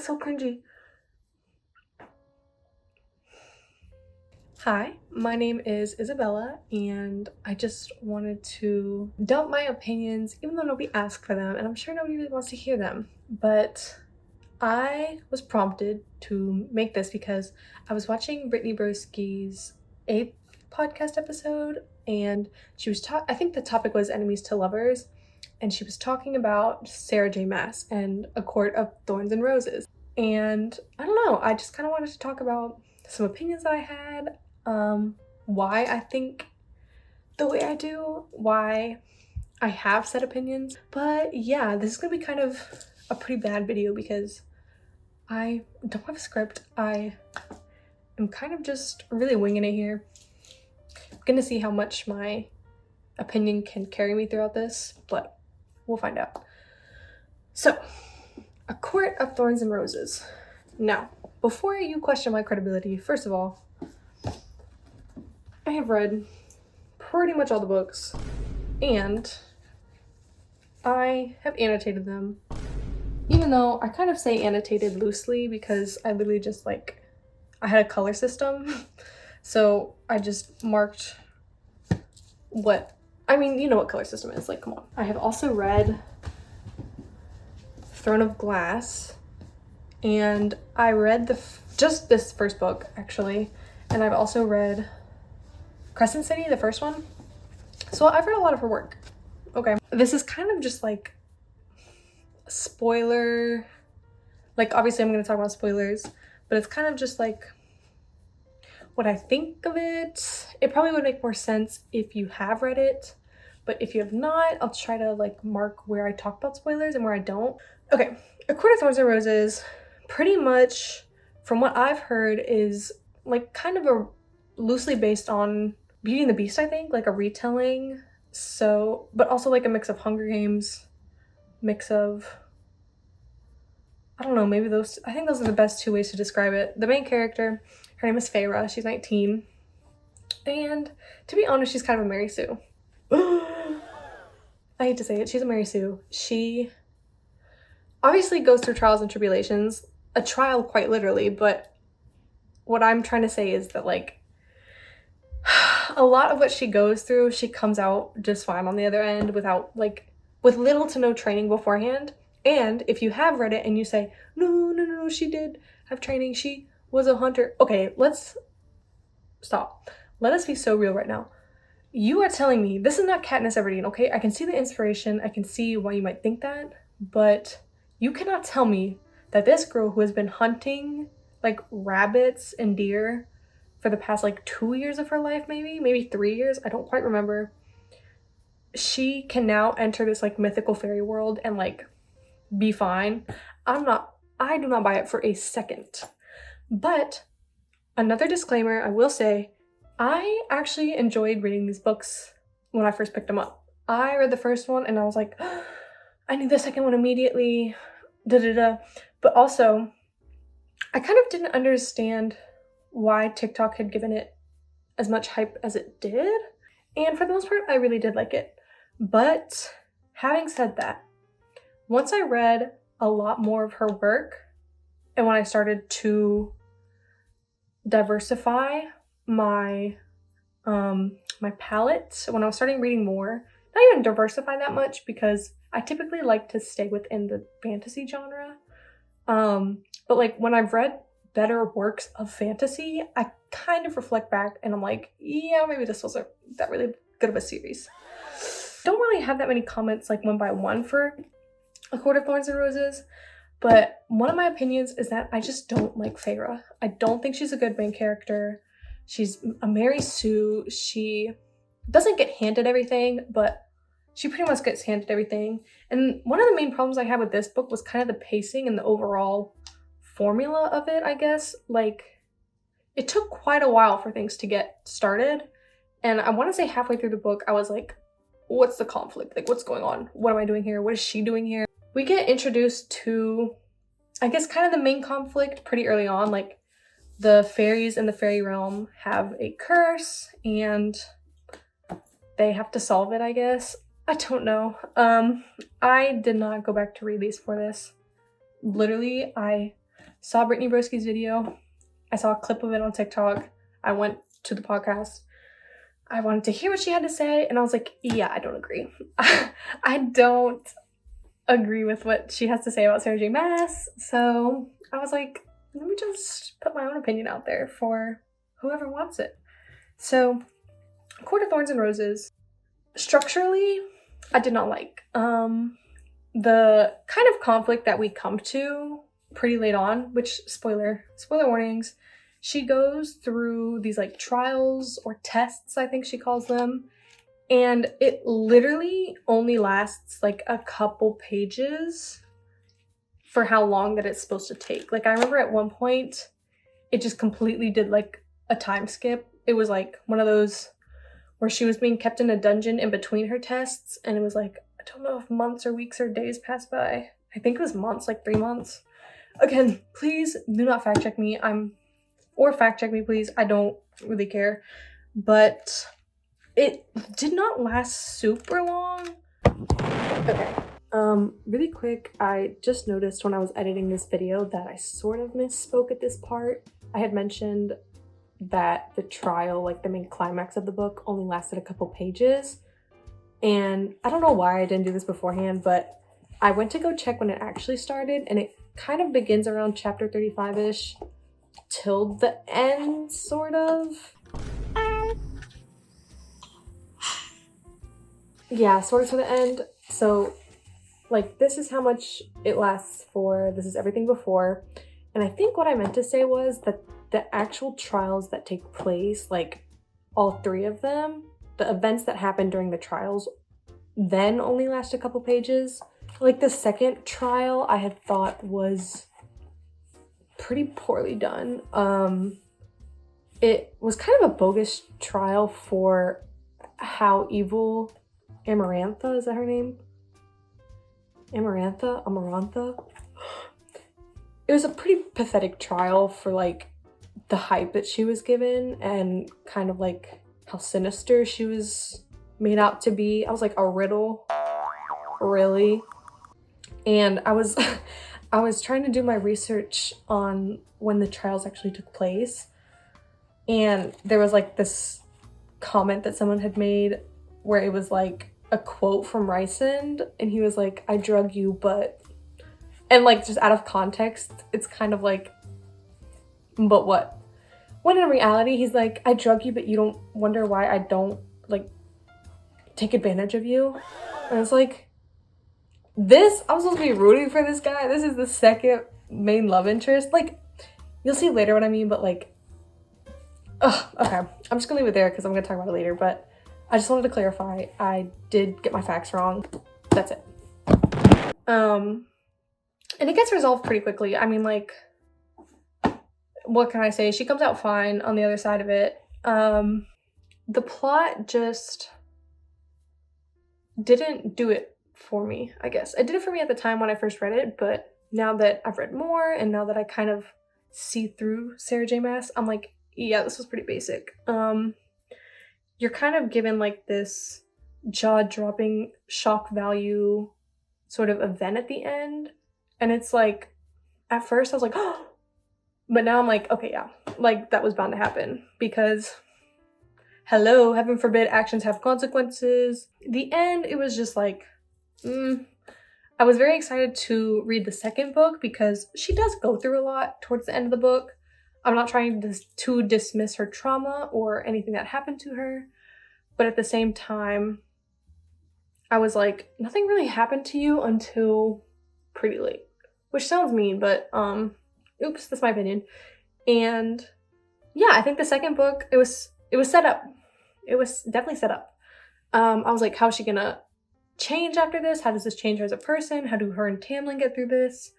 so cringy. Hi, my name is Isabella, and I just wanted to dump my opinions, even though nobody asked for them, and I'm sure nobody really wants to hear them. But I was prompted to make this because I was watching Brittany Broski's 8th podcast episode, and she was I think the topic was enemies to lovers, and she was talking about Sarah J. Maas and A Court of Thorns and Roses. And I don't know, I just kind of wanted to talk about some opinions that I had, why I think the way I do, why I have set opinions. But yeah, this is gonna be kind of a pretty bad video because I don't have a script. I am kind of just really winging it here. I'm gonna see how much my opinion can carry me throughout this, but we'll find out. So, A Court of Thorns and Roses. Now, before you question my credibility, first of all, I have read pretty much all the books, and I have annotated them. Even though I kind of say annotated loosely because I literally just I had a color system. So I just marked you know what color system is, come on. I have also read Throne of Glass, and I read just this first book actually, and I've also read Crescent City, the first one. So I've read a lot of her work. Okay, this is kind of just spoiler, obviously I'm going to talk about spoilers, but it's kind of just what I think of it. It probably would make more sense if you have read it, but if you have not, I'll try to mark where I talk about spoilers and where I don't. Okay, A Court of Thorns and Roses, pretty much from what I've heard, is kind of a loosely based on Beauty and the Beast, I think, a retelling. So, but also a mix of Hunger Games, mix of, I don't know, maybe I think those are the best two ways to describe it. The main character, her name is Feyre, she's 19, and to be honest, she's kind of a Mary Sue. I hate to say it, she's a Mary Sue. She obviously goes through trials and tribulations, a trial quite literally, but what I'm trying to say is that a lot of what she goes through, she comes out just fine on the other end without with little to no training beforehand. And if you have read it and you say, no, she did have training, she was a hunter. Okay, let's stop. Let us be so real right now. You are telling me this is not Katniss Everdeen, okay? I can see the inspiration. I can see why you might think that, but you cannot tell me that this girl who has been hunting rabbits and deer for the past 2 years of her life, maybe 3 years, I don't quite remember, she can now enter this mythical fairy world and be fine. I do not buy it for a second. But another disclaimer, I will say, I actually enjoyed reading these books when I first picked them up. I read the first one and I was like, oh, I need the second one immediately, But also, I kind of didn't understand why TikTok had given it as much hype as it did. And for the most part, I really did like it. But having said that, once I read a lot more of her work, and when I started to diversify my my palette, when I was starting reading more, not even diversify that much because I typically like to stay within the fantasy genre. But when I've read better works of fantasy, I kind of reflect back and I'm like, yeah, maybe this wasn't that really good of a series. Don't really have that many comments one by one for A Court of Thorns and Roses, but one of my opinions is that I just don't like Feyre. I don't think she's a good main character. She's a Mary Sue. She doesn't get handed everything, but she pretty much gets handed everything. And one of the main problems I had with this book was kind of the pacing and the overall formula of it, I guess. It took quite a while for things to get started. And I want to say halfway through the book, I was like, what's the conflict? What's going on? What am I doing here? What is she doing here? We get introduced to, I guess, kind of the main conflict pretty early on. The fairies in the fairy realm have a curse and they have to solve it, I guess. I don't know. I did not go back to read these for this. Literally, I saw Brittany Broski's video. I saw a clip of it on TikTok. I went to the podcast. I wanted to hear what she had to say, and I was like, yeah, I don't agree. I don't agree with what she has to say about Sarah J. Maas. So I was like, let me just put my own opinion out there for whoever wants it. So, Court of Thorns and Roses, structurally, I did not like. The kind of conflict that we come to pretty late on, which spoiler warnings, she goes through these like trials or tests, I think she calls them, and it literally only lasts like a couple pages for how long that it's supposed to take. Like, I remember at one point it just completely did like a time skip. It was like one of those where she was being kept in a dungeon in between her tests, and it was like, I don't know if months or weeks or days passed by. I think it was months, like 3 months. Again, please do not fact check me. Or fact check me, please. I don't really care. But it did not last super long. Okay. Really quick, I just noticed when I was editing this video that I sort of misspoke at this part. I had mentioned that the trial, like the main climax of the book, only lasted a couple pages. And I don't know why I didn't do this beforehand, but I went to go check when it actually started, and it kind of begins around chapter 35-ish till the end, sort of. Yeah, sort of to the end. So, like, this is how much it lasts for. This is everything before. And I think what I meant to say was that the actual trials that take place, like all 3 of them, the events that happen during the trials then only last a couple pages. Like, the second trial I had thought was pretty poorly done. It was kind of a bogus trial for how evil Amarantha, is that her name? Amarantha? It was a pretty pathetic trial for like the hype that she was given and kind of like how sinister she was made out to be. I was like, a riddle? Really? And I was I was trying to do my research on when the trials actually took place, and there was like this comment that someone had made where it was like a quote from Rysand, and he was like, I drug you, but, and like just out of context it's kind of like, but what? When in reality he's like, I drug you, but you don't wonder why I don't like take advantage of you. And it's like, this, I'm supposed to be rooting for this guy. This is the second main love interest. Like, you'll see later what I mean, but like, okay. I'm just gonna leave it there because I'm gonna talk about it later, but I just wanted to clarify, I did get my facts wrong. That's it. And it gets resolved pretty quickly. I mean, like, what can I say? She comes out fine on the other side of it. The plot just didn't do it for me, I guess. It did it for me at the time when I first read it, but now that I've read more and now that I kind of see through Sarah J. Maas, I'm like, yeah, this was pretty basic. You're kind of given like this jaw-dropping shock value sort of event at the end, and it's like, at first I was like, oh, but now I'm like, okay, yeah, like that was bound to happen because, hello, heaven forbid actions have consequences. The end, it was just like, I was very excited to read the second book because she does go through a lot towards the end of the book. I'm not trying to dismiss her trauma or anything that happened to her, but at the same time, I was like, nothing really happened to you until pretty late, which sounds mean, but oops, that's my opinion. And yeah, I think the second book, it was set up. It was definitely set up. I was like, how is she gonna change after this? How does this change her as a person? How do her and Tamlin get through this?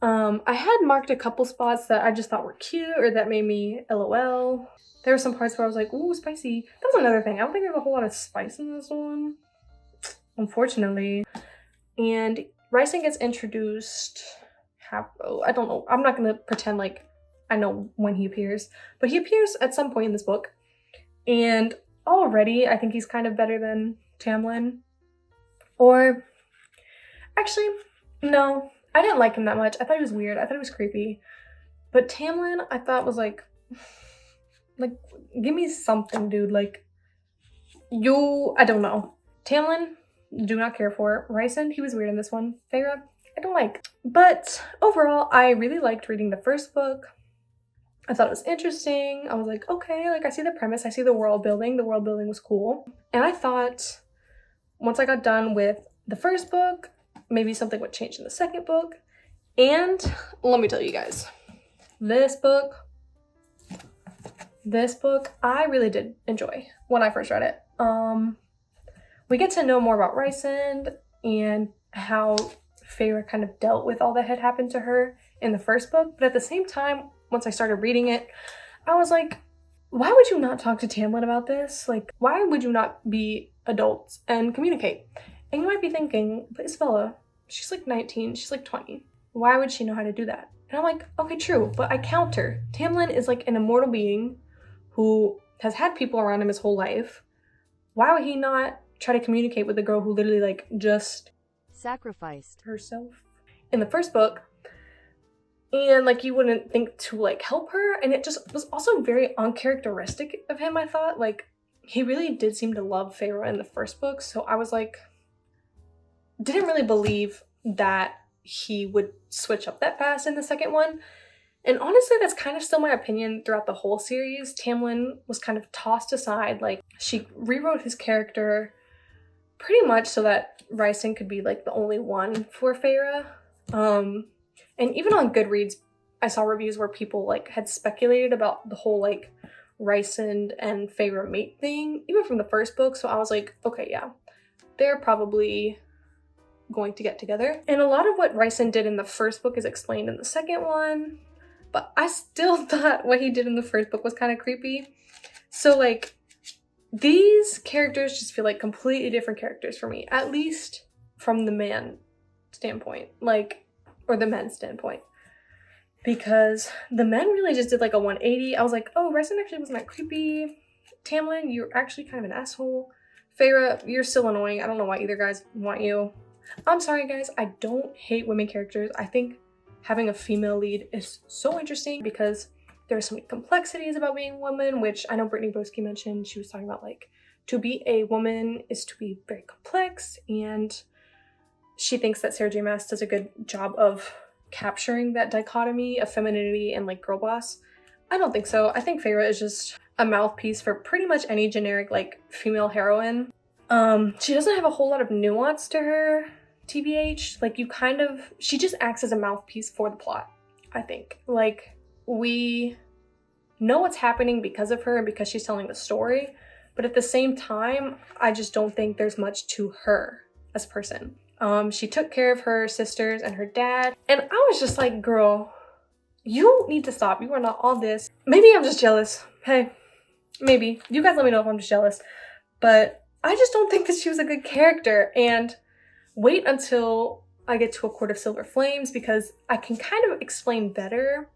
I had marked a couple spots that I just thought were cute or that made me LOL. There were some parts where I was like, ooh, spicy. That was another thing. I don't think there's a whole lot of spice in this one, unfortunately. And Rysand gets introduced, I don't know. I'm not gonna pretend like I know when he appears, but he appears at some point in this book. And already I think he's kind of better than Tamlin. Or, actually, no. I didn't like him that much. I thought he was weird. I thought he was creepy. But Tamlin, I thought was like, give me something, dude. Like, I don't know. Tamlin, do not care for. Rysand, he was weird in this one. Feyre, I don't like. But overall, I really liked reading the first book. I thought it was interesting. I was like, okay, like I see the premise, I see the world building. The world building was cool. And I thought once I got done with the first book, maybe something would change in the second book. And let me tell you guys, this book, I really did enjoy when I first read it. We get to know more about Rysand and how Feyre kind of dealt with all that had happened to her in the first book. But at the same time, once I started reading it, I was like, why would you not talk to Tamlin about this? Like, why would you not be adults and communicate? And you might be thinking, but Isabella, she's like 19, she's like 20. Why would she know how to do that? And I'm like, okay, true, but I counter. Tamlin is like an immortal being who has had people around him his whole life. Why would he not try to communicate with a girl who literally like just sacrificed herself in the first book? And like you wouldn't think to like help her, and it just was also very uncharacteristic of him. I thought like he really did seem to love Feyre in the first book, so I was like, didn't really believe that he would switch up that fast in the second one. And honestly, that's kind of still my opinion throughout the whole series. Tamlin was kind of tossed aside. Like, she rewrote his character pretty much so that Rysand could be like the only one for Feyre. And even on Goodreads, I saw reviews where people like had speculated about the whole like Rysand and Feyre mate thing, even from the first book. So I was like, okay, yeah, they're probably going to get together. And a lot of what Rysand did in the first book is explained in the second one, but I still thought what he did in the first book was kind of creepy. So like, these characters just feel like completely different characters for me, at least from the man standpoint, like, or the men's standpoint. Because the men really just did like a 180. I was like, oh, Rysand actually wasn't that creepy. Tamlin, you're actually kind of an asshole. Feyre, you're still annoying. I don't know why either guys want you. I'm sorry guys, I don't hate women characters. I think having a female lead is so interesting because there are so many complexities about being a woman, which I know Brittany Broski mentioned. She was talking about like, to be a woman is to be very complex, and she thinks that Sarah J. Maas does a good job of capturing that dichotomy of femininity and like girl boss. I don't think so. I think Feyre is just a mouthpiece for pretty much any generic like female heroine. She doesn't have a whole lot of nuance to her, TBH. Like she just acts as a mouthpiece for the plot, I think. Like, we know what's happening because of her and because she's telling the story, but at the same time, I just don't think there's much to her as a person. She took care of her sisters and her dad, and I was just like, girl, you need to stop. You are not all this. Maybe I'm just jealous. Hey, maybe. You guys let me know if I'm just jealous. But I just don't think that she was a good character, and wait until I get to A Court of Silver Flames because I can kind of explain better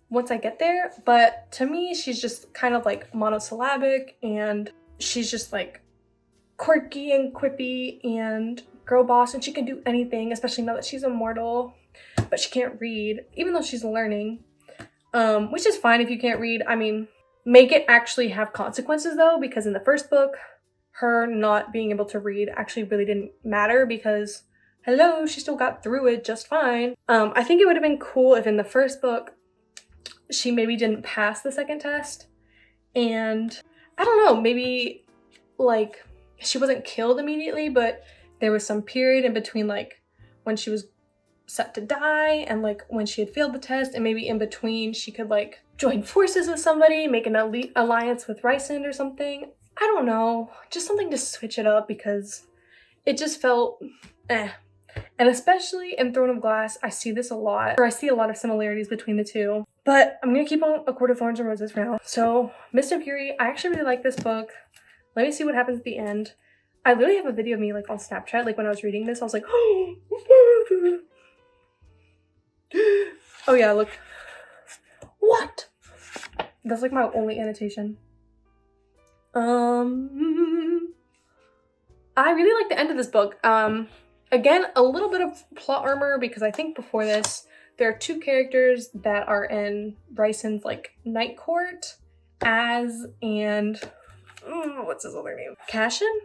once I get there. But to me, she's just kind of like monosyllabic, and she's just like quirky and quippy and girl boss, and she can do anything, especially now that she's immortal, but she can't read, even though she's learning, which is fine if you can't read. I mean, make it actually have consequences though, because in the first book, her not being able to read actually really didn't matter because, hello, she still got through it just fine. I think it would have been cool if in the first book, she maybe didn't pass the second test, and I don't know, maybe like she wasn't killed immediately, but there was some period in between like when she was set to die and like when she had failed the test, and maybe in between she could like join forces with somebody, make an alliance with Rysand or something. I don't know, just something to switch it up because it just felt eh. And especially in Throne of Glass, I see this a lot, or I see a lot of similarities between the two. But I'm gonna keep on A Court of Thorns and Roses for now. So, Mist and Fury, I actually really like this book. Let me see what happens at the end. I literally have a video of me like on Snapchat, like when I was reading this, I was like, oh yeah, look. What? That's like my only annotation. I really like the end of this book. Again, a little bit of plot armor because I think before this, there are 2 characters that are in Ryson's like night court, Az and what's his other name? Cashin?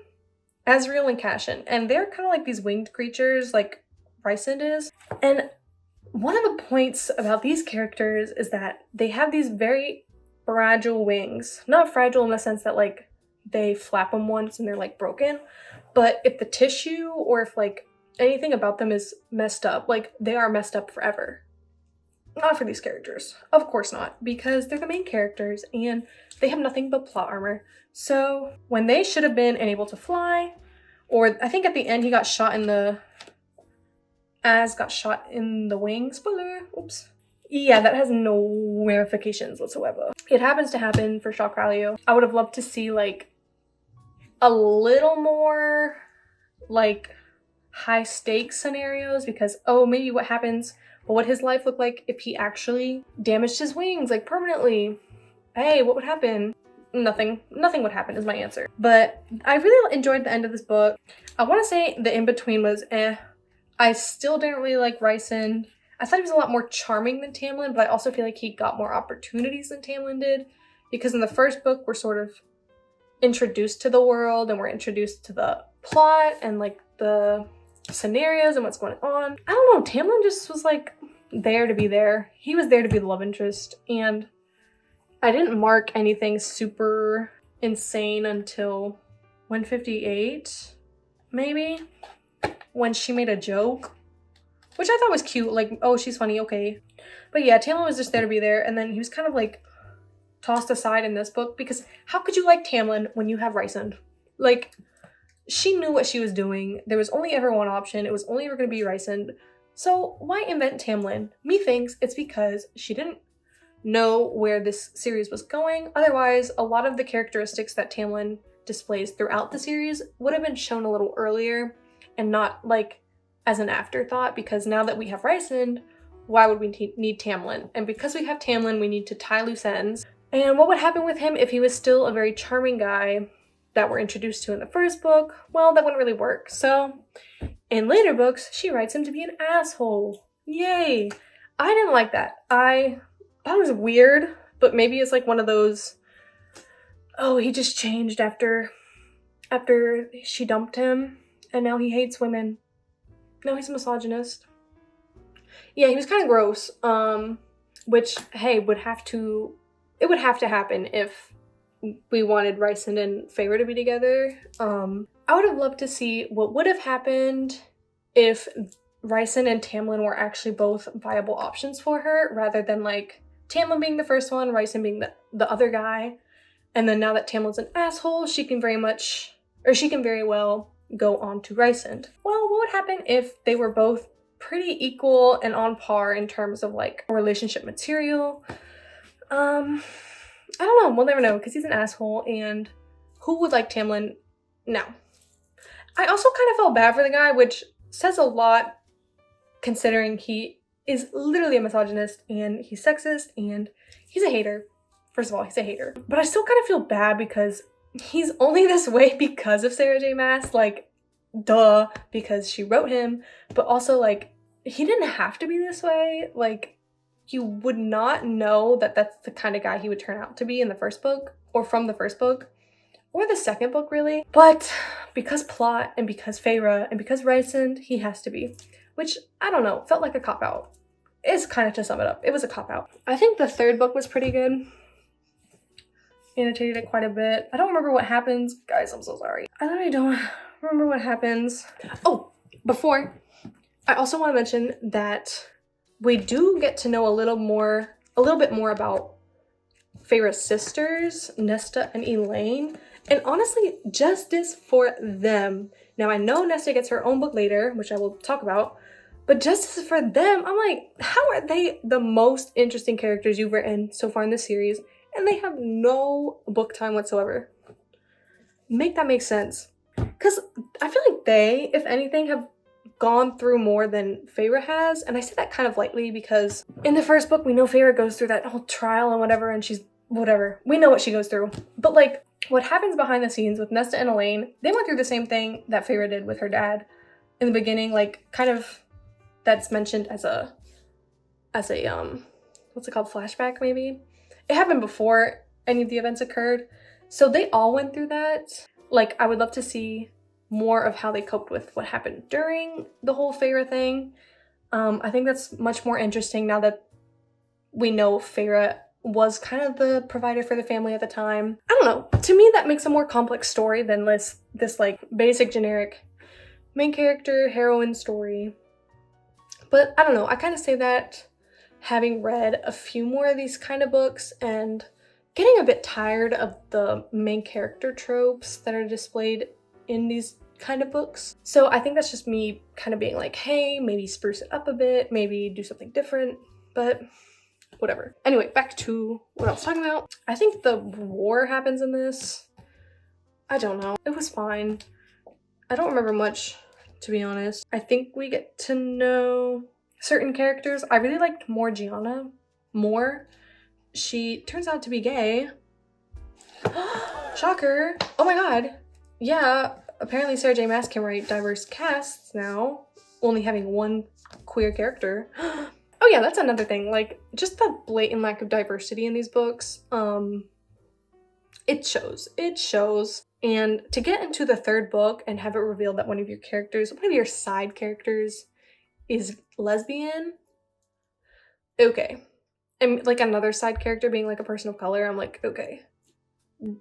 Azriel and Cashin. And they're kind of like these winged creatures like Ryson is. And one of the points about these characters is that they have these very fragile wings. Not fragile in the sense that like they flap them once and they're like broken, but if the tissue or if like anything about them is messed up, like they are messed up forever. Not for these characters. Of course not, because they're the main characters and they have nothing but plot armor. So when they should have been able to fly, or I think at the end he got shot in the... Az got shot in the wing. Spoiler. Oops. Yeah, that has no ramifications whatsoever. It happens to happen for shock value. I would have loved to see like a little more like high stakes scenarios because, oh, maybe what happens, what would his life look like if he actually damaged his wings like permanently? Hey, what would happen? Nothing would happen is my answer. But I really enjoyed the end of this book. I want to say the in-between was I still didn't really like Ryson. I thought he was a lot more charming than Tamlin, but I also feel like he got more opportunities than Tamlin did. Because in the first book, we're sort of introduced to the world and we're introduced to the plot and like the scenarios and what's going on. I don't know, Tamlin just was like there to be there. He was there to be the love interest, and I didn't mark anything super insane until 158, maybe, when she made a joke, which I thought was cute, like, oh, she's funny, okay. But yeah, Tamlin was just there to be there, and then he was kind of like tossed aside in this book because how could you like Tamlin when you have Rysand? Like, she knew what she was doing. There was only ever one option. It was only ever going to be Rysand. So why invent Tamlin? Methinks it's because she didn't know where this series was going. Otherwise, a lot of the characteristics that Tamlin displays throughout the series would have been shown a little earlier and not like as an afterthought, because now that we have Rysand, why would we need Tamlin? And because we have Tamlin, we need to tie loose ends. And what would happen with him if he was still a very charming guy that we're introduced to in the first book? Well, that wouldn't really work. So in later books, she writes him to be an asshole. Yay! I didn't like that. I thought it was weird, but maybe it's like one of those, oh, he just changed after she dumped him and now he hates women. Now he's a misogynist. Yeah, he was kind of gross. Which, hey, it would have to happen if we wanted Rysand and Feyre to be together. I would have loved to see what would have happened if Rysand and Tamlin were actually both viable options for her, rather than like Tamlin being the first one, Rysand being the other guy. And then now that Tamlin's an asshole, she can very well go on to Rysand. Well, what would happen if they were both pretty equal and on par in terms of like relationship material? I don't know. We'll never know because he's an asshole, and who would like Tamlin now? I also kind of felt bad for the guy, which says a lot considering he is literally a misogynist and he's sexist and he's a hater. First of all, he's a hater. But I still kind of feel bad because he's only this way because of Sarah J. Maas. Like, duh, because she wrote him. But also, like, he didn't have to be this way. Like, you would not know that that's the kind of guy he would turn out to be in the first book, or from the first book, or the second book, really. But because plot, and because Feyre, and because Rysand, he has to be. Which, I don't know, felt like a cop-out. It's kind of, to sum it up, it was a cop-out. I think the third book was pretty good. Annotated it quite a bit. I don't remember what happens. Guys, I'm so sorry. I literally don't remember what happens. Oh, before, I also want to mention that we do get to know a little bit more about Feyre's sisters, Nesta and Elaine, and honestly, justice for them. Now, I know Nesta gets her own book later, which I will talk about, but justice for them, I'm like, how are they the most interesting characters you've written so far in this series, and they have no book time whatsoever? Make that make sense. Because I feel like they, if anything, have gone through more than Feyre has, and I say that kind of lightly because in the first book we know Feyre goes through that whole trial and whatever, and she's whatever, we know what she goes through, but like what happens behind the scenes with Nesta and Elaine, they went through the same thing that Feyre did with her dad. in the beginning, like kind of that's mentioned as a what's it called, flashback maybe. It happened before any of the events occurred. So they all went through that. Like, I would love to see more of how they coped with what happened during the whole Feyre thing. I think that's much more interesting now that we know Feyre was kind of the provider for the family at the time. I don't know. To me, that makes a more complex story than this like basic generic main character heroine story. But I don't know. I kind of say that having read a few more of these kind of books and getting a bit tired of the main character tropes that are displayed in these kind of books. So I think that's just me kind of being like, hey, maybe spruce it up a bit, maybe do something different, but whatever. Anyway, back to what I was talking about. I think the war happens in this. I don't know. It was fine. I don't remember much, to be honest. I think we get to know certain characters. I really liked Morgiana more. She turns out to be gay. Shocker. Oh my god. Yeah, apparently Sarah J. Maas can write diverse casts now, only having one queer character. Oh yeah, that's another thing. Like, just the blatant lack of diversity in these books. It shows. It shows. And to get into the third book and have it revealed that one of your side characters is lesbian. Okay. And like another side character being like a person of color, I'm like, okay.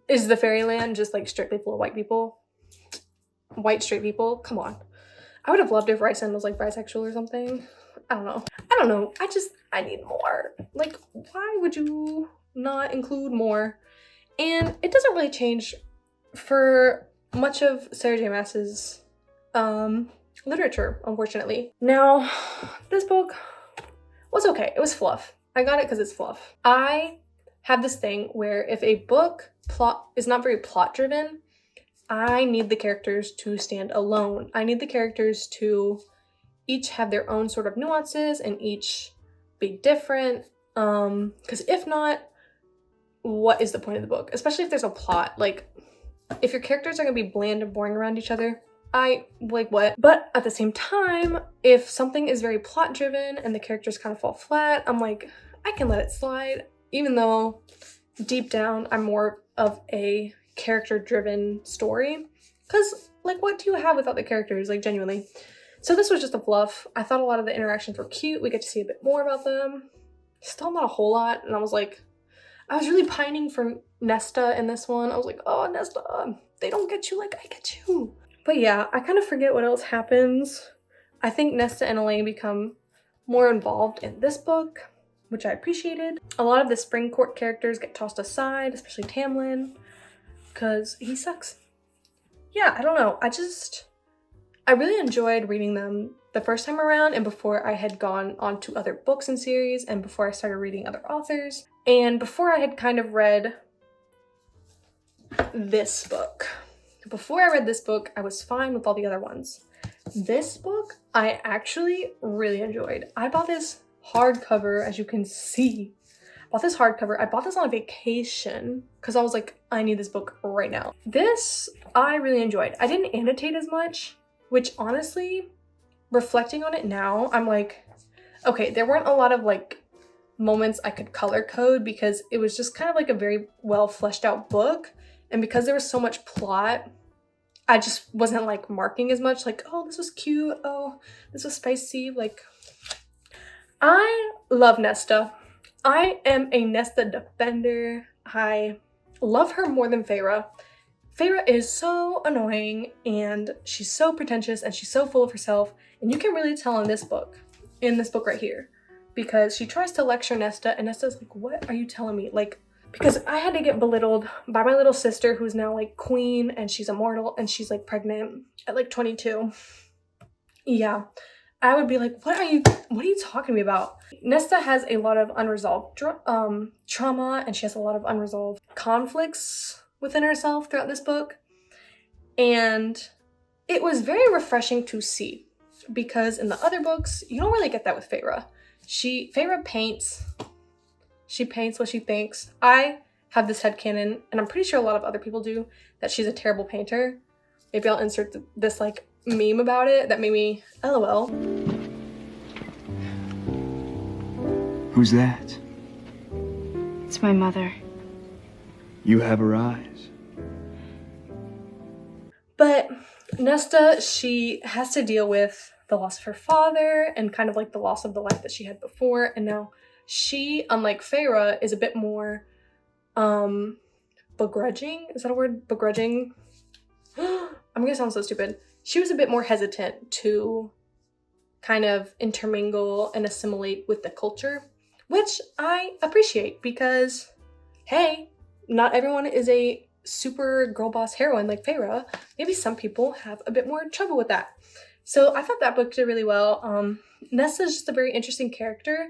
Is the fairyland just like strictly full of white people? White straight people? Come on. I would have loved if Ryson was like bisexual or something. I don't know. I need more. Like, why would you not include more? And it doesn't really change for much of Sarah J. Maas's literature, unfortunately. Now, this book was okay. It was fluff. I got it because it's fluff. I have this thing where if a book plot is not very plot driven, I need the characters to stand alone. I need the characters to each have their own sort of nuances and each be different. Because if not, what is the point of the book? Especially if there's a plot. Like, if your characters are gonna be bland and boring around each other, I like what? But at the same time, if something is very plot driven and the characters kind of fall flat, I'm like, I can let it slide, even though deep down I'm more of a character driven story. Because like, what do you have without the characters? Like, genuinely. So this was just a fluff. I thought a lot of the interactions were cute. We get to see a bit more about them. Still not a whole lot. And I was really pining for Nesta in this one. I was like, oh, Nesta, they don't get you like I get you. But yeah, I kind of forget what else happens. I think Nesta and Elaine become more involved in this book, which I appreciated. A lot of the Spring Court characters get tossed aside, especially Tamlin, because he sucks. Yeah, I don't know. I really enjoyed reading them the first time around and before I had gone on to other books and series and before I started reading other authors and before I had kind of read this book. Before I read this book, I was fine with all the other ones. This book, I actually really enjoyed. I bought this hardcover, as you can see. I bought this on a vacation because I was like, I need this book right now. This, I really enjoyed. I didn't annotate as much, which honestly, reflecting on it now, I'm like, okay, there weren't a lot of like moments I could color code because it was just kind of like a very well fleshed out book. And because there was so much plot, I just wasn't like marking as much, like, oh, this was cute, oh, this was spicy. Like, I love Nesta. I am a Nesta defender. I love her more than Feyre. Feyre is so annoying and she's so pretentious and she's so full of herself, and you can really tell in this book right here, because she tries to lecture Nesta and Nesta's like, what are you telling me? Like, because I had to get belittled by my little sister who's now like queen and she's immortal and she's like pregnant at like 22. Yeah, I would be like, what are you talking to me about? Nesta has a lot of unresolved trauma and she has a lot of unresolved conflicts within herself throughout this book. And it was very refreshing to see, because in the other books, you don't really get that with Feyre. Feyre paints. She paints what she thinks. I have this headcanon, and I'm pretty sure a lot of other people do, that she's a terrible painter. Maybe I'll insert this like meme about it that made me LOL. Who's that? It's my mother. You have her eyes. But Nesta, she has to deal with the loss of her father and kind of like the loss of the life that she had before. And now she, unlike Feyre, is a bit more begrudging. Is that a word? Begrudging? I'm gonna sound so stupid. She was a bit more hesitant to kind of intermingle and assimilate with the culture, which I appreciate because, hey, not everyone is a super girl boss heroine like Feyre. Maybe some people have a bit more trouble with that. So I thought that book did really well. Nesta's just a very interesting character.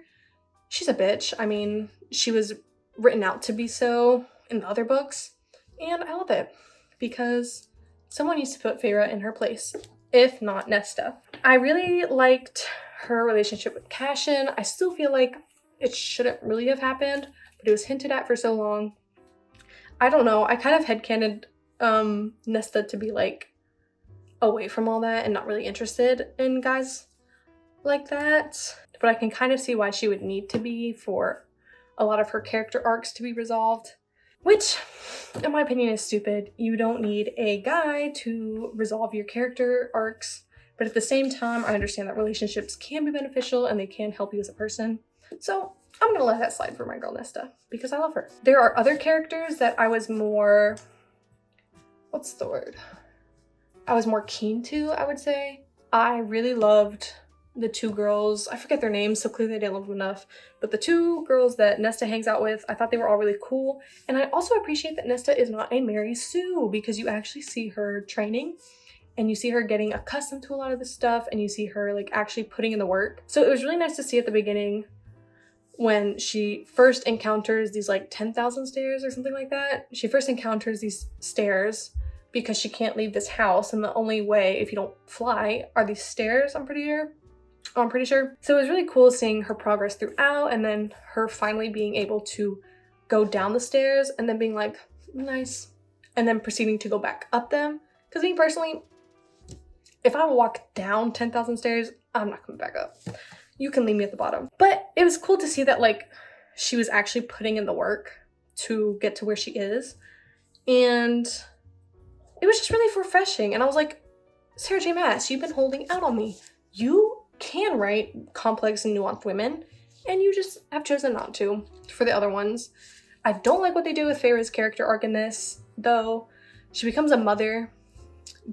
She's a bitch. I mean, she was written out to be so in the other books, and I love it because someone needs to put Feyre in her place, if not Nesta. I really liked her relationship with Cassian. I still feel like it shouldn't really have happened, but it was hinted at for so long. I don't know. I kind of headcanoned Nesta to be like away from all that and not really interested in guys like that. But I can kind of see why she would need to be for a lot of her character arcs to be resolved. Which, in my opinion, is stupid. You don't need a guy to resolve your character arcs. But at the same time, I understand that relationships can be beneficial and they can help you as a person. So I'm gonna let that slide for my girl Nesta because I love her. There are other characters that I was more, what's the word? I was more keen to, I would say. I really loved the two girls. I forget their names, so clearly I didn't love them enough. But the two girls that Nesta hangs out with, I thought they were all really cool. And I also appreciate that Nesta is not a Mary Sue because you actually see her training and you see her getting accustomed to a lot of this stuff and you see her like actually putting in the work. So it was really nice to see at the beginning when she first encounters these like 10,000 stairs or something like that. She first encounters these stairs because she can't leave this house, and the only way, if you don't fly, are these stairs, I'm pretty sure. So it was really cool seeing her progress throughout and then her finally being able to go down the stairs and then being like, nice, and then proceeding to go back up them. Because me personally, if I walk down 10,000 stairs, I'm not coming back up. You can leave me at the bottom. But it was cool to see that like she was actually putting in the work to get to where she is. And it was just really refreshing. And I was like, Sarah J. Maas, you've been holding out on me. You can write complex and nuanced women, and you just have chosen not to for the other ones. I don't like what they do with Feyre's character arc in this, though. She becomes a mother,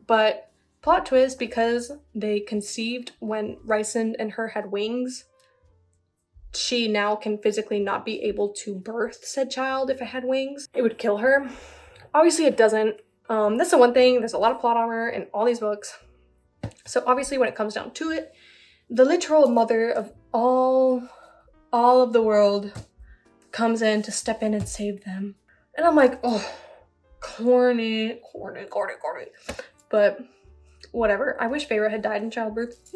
but plot twist, because they conceived when Rysand and her had wings, she now can physically not be able to birth said child if it had wings. It would kill her. Obviously it doesn't. That's the one thing. There's a lot of plot armor in all these books. So obviously when it comes down to it, the literal mother of all of the world comes in to step in and save them. And I'm like, oh, corny. But whatever. I wish Feyre had died in childbirth.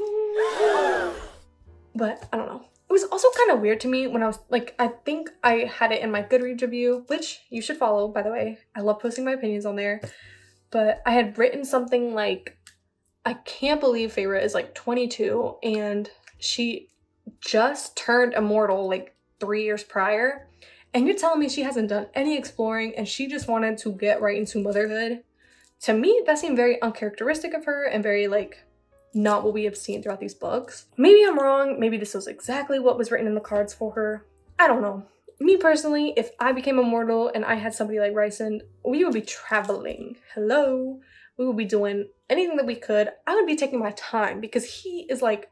But I don't know. It was also kind of weird to me when I was like, I think I had it in my Goodreads review, which you should follow, by the way. I love posting my opinions on there. But I had written something like, I can't believe Feyre is like 22 and she just turned immortal like 3 years prior. And you're telling me she hasn't done any exploring and she just wanted to get right into motherhood. To me, that seemed very uncharacteristic of her and very like not what we have seen throughout these books. Maybe I'm wrong. Maybe this was exactly what was written in the cards for her. I don't know. Me personally, if I became immortal and I had somebody like Rysand, we would be traveling. Hello. We would be doing anything that we could. I would be taking my time because he is like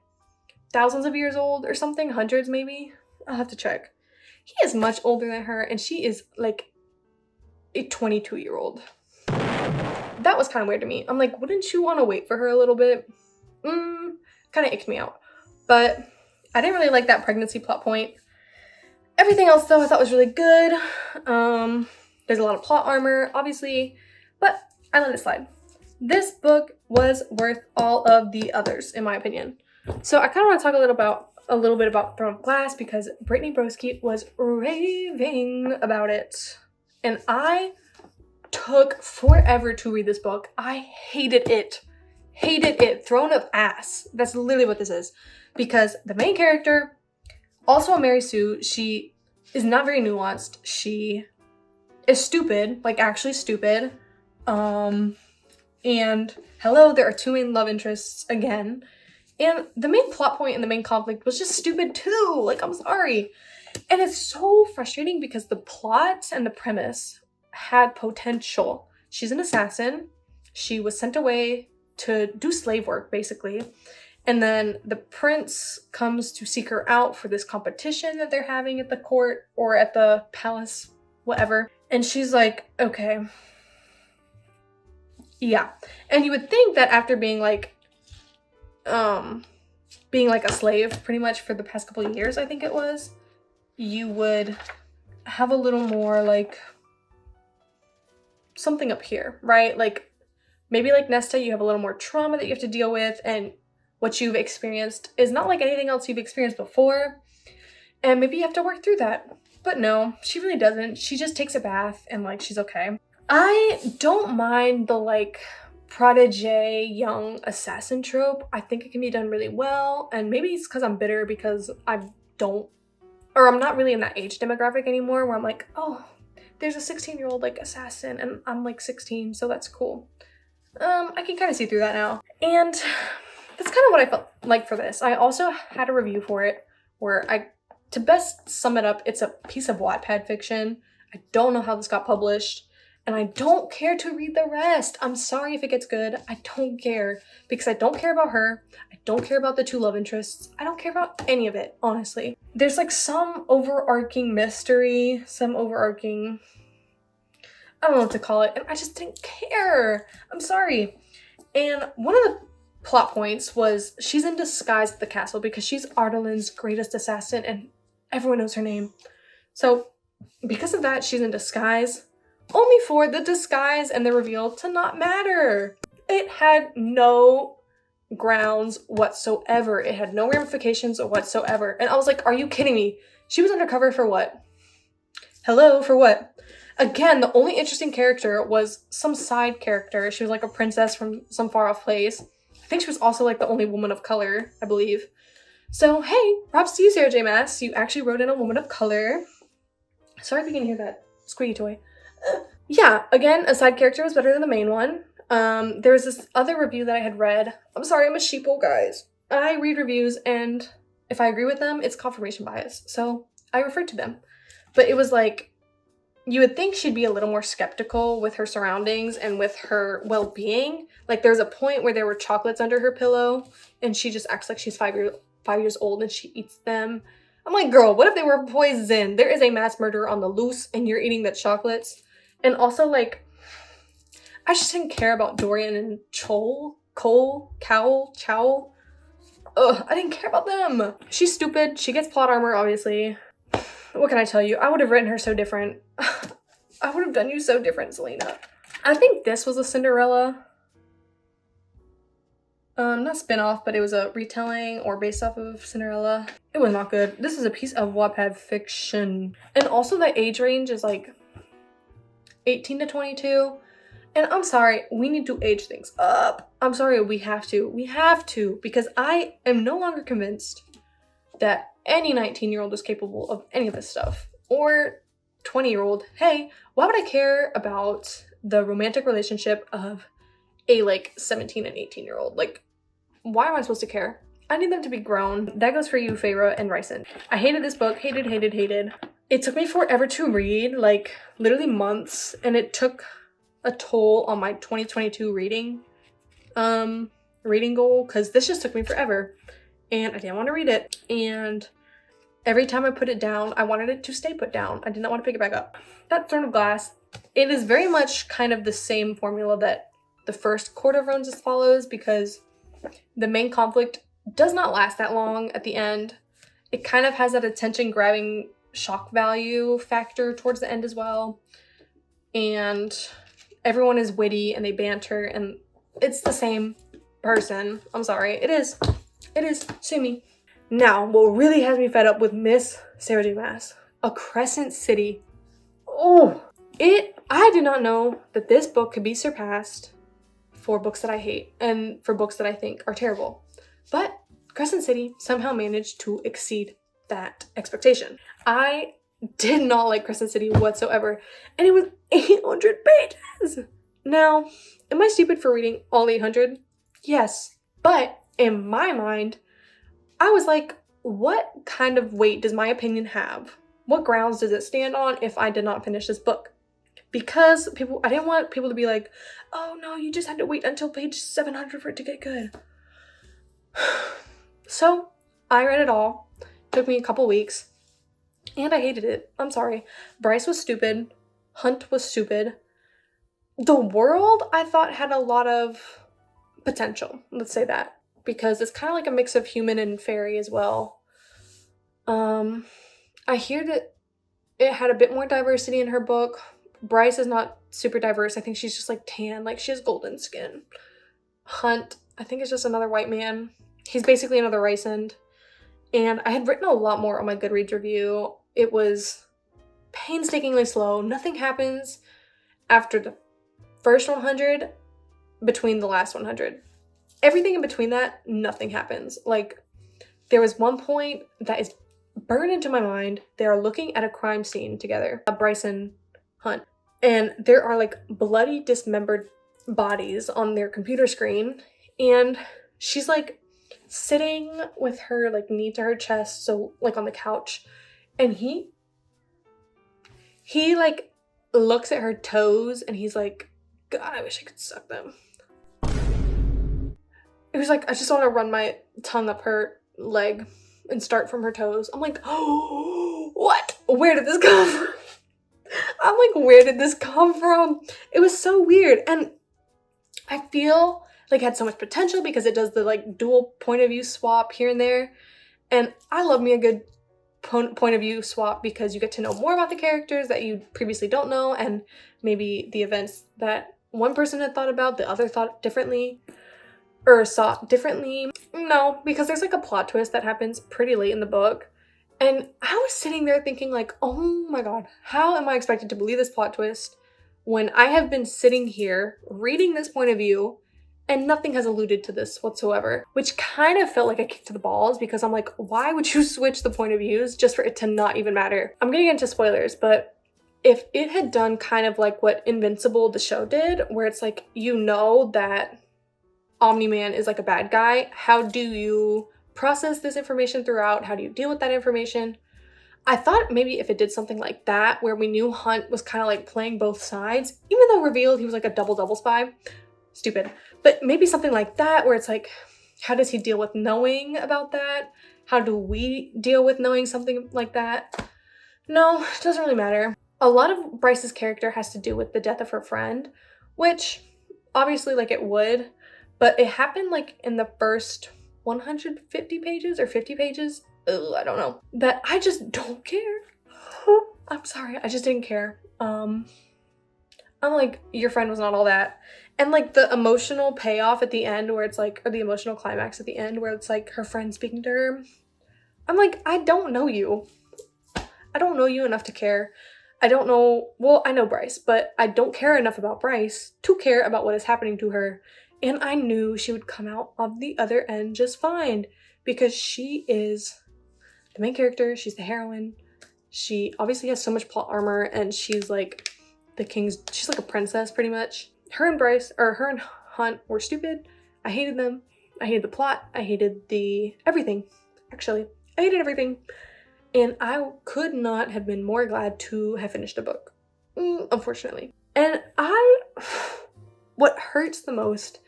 thousands of years old or something, hundreds maybe. I'll have to check. He is much older than her and she is like a 22-year-old. That was kind of weird to me. I'm like, wouldn't you want to wait for her a little bit? Kind of icked me out. But I didn't really like that pregnancy plot point. Everything else though I thought was really good. There's a lot of plot armor, obviously, but I let it slide. This book was worth all of the others, in my opinion. So I kind of want to talk a little bit about Throne of Glass because Brittany Broski was raving about it. And I took forever to read this book. I hated it. hated it. Throne of ass. That's literally what this is. Because the main character, also a Mary Sue, she is not very nuanced. She is stupid, like actually stupid. And hello, there are two main love interests again. And the main plot point and the main conflict was just stupid too. Like, I'm sorry. And it's so frustrating because the plot and the premise had potential. She's an assassin. She was sent away to do slave work, basically. And then the prince comes to seek her out for this competition that they're having at the court or at the palace, whatever. And she's like, okay. Yeah. And you would think that after being like a slave pretty much for the past couple of years, I think it was, you would have a little more like something up here, right? Like maybe like Nesta, you have a little more trauma that you have to deal with, and what you've experienced is not like anything else you've experienced before, and maybe you have to work through that. But no, she really doesn't. She just takes a bath and like she's okay. I don't mind the like protege young assassin trope. I think it can be done really well, and maybe it's because I'm bitter because I'm not really in that age demographic anymore where I'm like, oh, there's a 16-year-old like assassin and I'm like 16, so that's cool. I can kind of see through that now. And that's kind of what I felt like for this. I also had a review for it where to best sum it up, it's a piece of Wattpad fiction. I don't know how this got published, and I don't care to read the rest. I'm sorry if it gets good. I don't care, because I don't care about her. I don't care about the two love interests. I don't care about any of it, honestly. There's like some overarching mystery, some overarching, I don't know what to call it, and I just didn't care. I'm sorry. And one of the plot points was she's in disguise at the castle because she's Ardalin's greatest assassin and everyone knows her name. So because of that, she's in disguise, only for the disguise and the reveal to not matter. It had no grounds whatsoever. It had no ramifications whatsoever. And I was like, are you kidding me? She was undercover for what? Hello, for what? Again, the only interesting character was some side character. She was like a princess from some far off place. I think she was also like the only woman of color, I believe. So, hey, props to you, Sarah J. Maas. You actually wrote in a woman of color. Sorry if you can hear that squeaky toy. Yeah, again, a side character was better than the main one. There was this other review that I had read. I'm sorry, I'm a sheeple, guys. I read reviews, and if I agree with them, it's confirmation bias. So I referred to them. But it was like, you would think she'd be a little more skeptical with her surroundings and with her well-being. Like, there's a point where there were chocolates under her pillow, and she just acts like she's 5 years old and she eats them. I'm like, girl, what if they were poison? There is a mass murderer on the loose, and you're eating the chocolates. And also, like, I just didn't care about Dorian and Chow. Ugh, I didn't care about them. She's stupid. She gets plot armor, obviously. What can I tell you? I would have written her so different. I would have done you so different, Selena. I think this was a Cinderella. Not spin-off, but it was a retelling or based off of Cinderella. It was not good. This is a piece of Wattpad fiction. And also the age range is like 18 to 22. And I'm sorry, we need to age things up. I'm sorry, we have to. We have to, because I am no longer convinced that any 19-year-old is capable of any of this stuff. Or 20-year-old. Hey, why would I care about the romantic relationship of a like 17 and 18-year-old? Like, why am I supposed to care? I need them to be grown. That goes for you, Feyre and Ryson. I hated this book. Hated. It took me forever to read, like literally months, and it took a toll on my 2022 reading goal, because this just took me forever and I didn't want to read it. And every time I put it down, I wanted it to stay put down. I did not want to pick it back up. That Throne of Glass, it is very much kind of the same formula that the first Court of Roses follows, because the main conflict does not last that long at the end. It kind of has that attention-grabbing shock value factor towards the end as well. And everyone is witty and they banter, and it's the same person. I'm sorry. It is. Sue me. Now, what really has me fed up with Miss Sarah J. Maas, A Crescent City. Oh, I did not know that this book could be surpassed for books that I hate and for books that I think are terrible. But Crescent City somehow managed to exceed that expectation. I did not like Crescent City whatsoever, and it was 800 pages! Now, am I stupid for reading all 800? Yes, but in my mind, I was like, what kind of weight does my opinion have? What grounds does it stand on if I did not finish this book? Because I didn't want people to be like, oh no, you just had to wait until page 700 for it to get good. So I read it all. Took me a couple weeks. And I hated it. I'm sorry. Bryce was stupid. Hunt was stupid. The world, I thought, had a lot of potential. Let's say that. Because it's kind of like a mix of human and fairy as well. I hear that it had a bit more diversity in her book. Bryce is not super diverse. I think she's just like tan. Like, she has golden skin. Hunt, I think, is just another white man. He's basically another Rysand. And I had written a lot more on my Goodreads review. It was painstakingly slow. Nothing happens after the first 100 between the last 100. Everything in between that, nothing happens. Like, there was one point that is burned into my mind. They are looking at a crime scene together, Bryce and Hunt. And there are like bloody dismembered bodies on their computer screen. And she's like sitting with her like knee to her chest, so like on the couch. And he like looks at her toes and he's like, God, I wish I could suck them. It was like, I just want to run my tongue up her leg and start from her toes. I'm like, oh, what? Where did this come from? I'm like, where did this come from? It was so weird. And I feel like it had so much potential because it does the like dual point of view swap here and there. And I love me a good point of view swap because you get to know more about the characters that you previously don't know, and maybe the events that one person had thought about, the other thought differently or saw differently. No, because there's like a plot twist that happens pretty late in the book. And I was sitting there thinking like, oh my God, how am I expected to believe this plot twist when I have been sitting here reading this point of view and nothing has alluded to this whatsoever, which kind of felt like a kick to the balls because I'm like, why would you switch the point of views just for it to not even matter? I'm getting into spoilers, but if it had done kind of like what Invincible, the show, did, where it's like, you know that Omni-Man is like a bad guy, how do you process this information throughout? How do you deal with that information? I thought maybe if it did something like that, where we knew Hunt was kind of like playing both sides, even though revealed he was like a double spy. Stupid. But maybe something like that, where it's like, how does he deal with knowing about that? How do we deal with knowing something like that? No, it doesn't really matter. A lot of Bryce's character has to do with the death of her friend, which obviously like it would, but it happened like in the first 150 pages or 50 pages. Ugh, I don't know. That I just don't care. I'm sorry, I just didn't care. I'm like, your friend was not all that. And like the emotional payoff at the end where it's like, or the emotional climax at the end where it's like her friend speaking to her. I'm like, I don't know you. I don't know you enough to care. I don't know, well, I know Bryce, but I don't care enough about Bryce to care about what is happening to her. And I knew she would come out on the other end just fine because she is the main character. She's the heroine. She obviously has so much plot armor and she's like she's like a princess pretty much. Her and Hunt were stupid. I hated them. I hated the plot. I hated everything. Actually, I hated everything. And I could not have been more glad to have finished a book. Unfortunately. And what hurts the most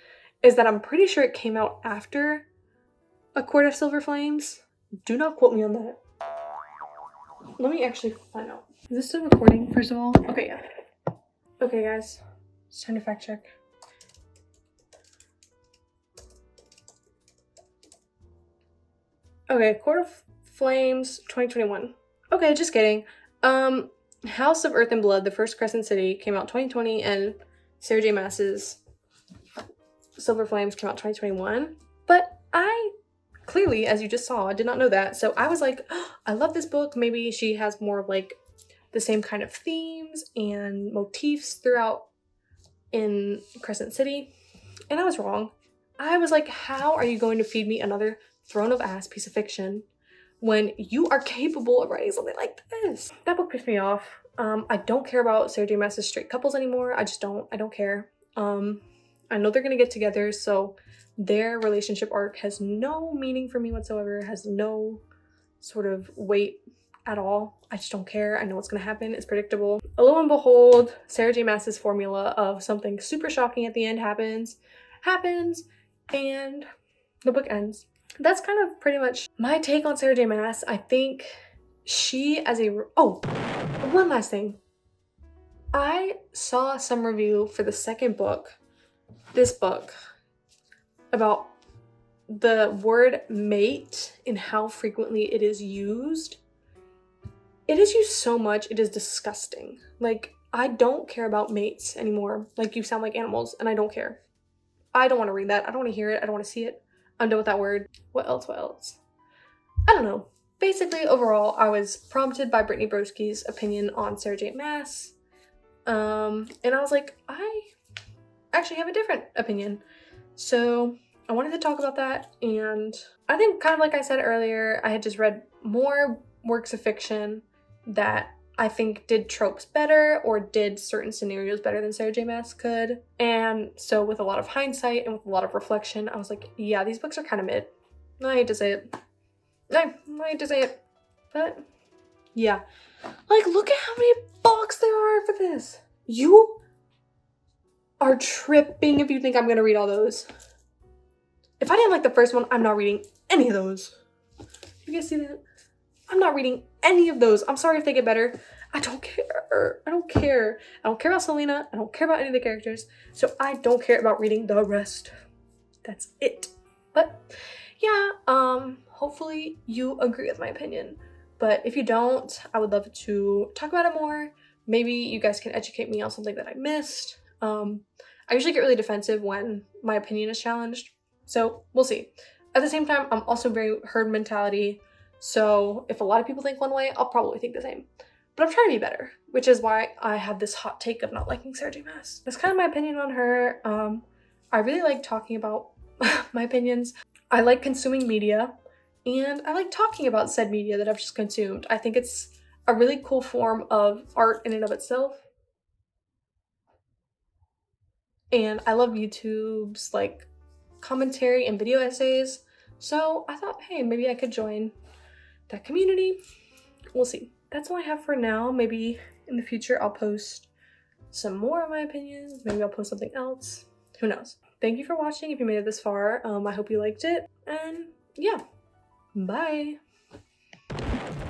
is that I'm pretty sure it came out after A Court of Silver Flames. Do not quote me on that. Let me actually find out. Is this still recording, first of all? Okay, yeah. Okay, guys. It's time to fact check. Okay, Court of Flames 2021. Okay, just kidding. House of Earth and Blood, the first Crescent City, came out 2020, and Sarah J. Maas's Silver Flames came out 2021. But I clearly, as you just saw, did not know that. So I was like, oh, I love this book. Maybe she has more of like the same kind of themes and motifs throughout in Crescent City. And I was wrong. I was like, how are you going to feed me another thrown of ass piece of fiction when you are capable of writing something like this? That book pissed me off. I don't care about Sarah J Maas's straight couples anymore. I don't care. I know they're gonna get together, so their relationship arc has no meaning for me whatsoever, has no sort of weight at all. I just don't care. I know what's gonna happen. It's predictable. Lo and behold, Sarah J Maas's formula of something super shocking at the end happens, and the book ends. That's kind of pretty much my take on Sarah J Maas. I think she as a... Oh, one last thing. I saw some review for the second book, this book, about the word mate and how frequently it is used. It is used so much, it is disgusting. Like, I don't care about mates anymore. Like, you sound like animals, and I don't care. I don't want to read that. I don't want to hear it. I don't want to see it. I'm done with that word. What else? I don't know. Basically, overall, I was prompted by Brittany Broski's opinion on Sarah J Maas. And I was like, I actually have a different opinion. So I wanted to talk about that, and I think, kind of like I said earlier, I had just read more works of fiction that I think did tropes better or did certain scenarios better than Sarah J Maas could. And so with a lot of hindsight and with a lot of reflection, I was like, yeah, these books are kind of mid. I hate to say it. I hate to say it. But yeah. Like, look at how many books there are for this. You are tripping if you think I'm gonna read all those. If I didn't like the first one, I'm not reading any of those. You guys see that? I'm not reading any of those. I'm sorry if they get better. I don't care. I don't care. I don't care about Selena. I don't care about any of the characters. So I don't care about reading the rest. That's it. But yeah, hopefully you agree with my opinion. But if you don't, I would love to talk about it more. Maybe you guys can educate me on something that I missed. I usually get really defensive when my opinion is challenged. So we'll see. At the same time, I'm also very herd mentality. So if a lot of people think one way, I'll probably think the same. But I'm trying to be better, which is why I have this hot take of not liking Sarah J Maas. That's kind of my opinion on her. I really like talking about my opinions. I like consuming media, and I like talking about said media that I've just consumed. I think it's a really cool form of art in and of itself. And I love YouTube's like commentary and video essays. So I thought, hey, maybe I could join that community. We'll see. That's all I have for now. Maybe in the future I'll post some more of my opinions. Maybe I'll post something else. Who knows? Thank you for watching if you made it this far. I hope you liked it. And yeah, bye.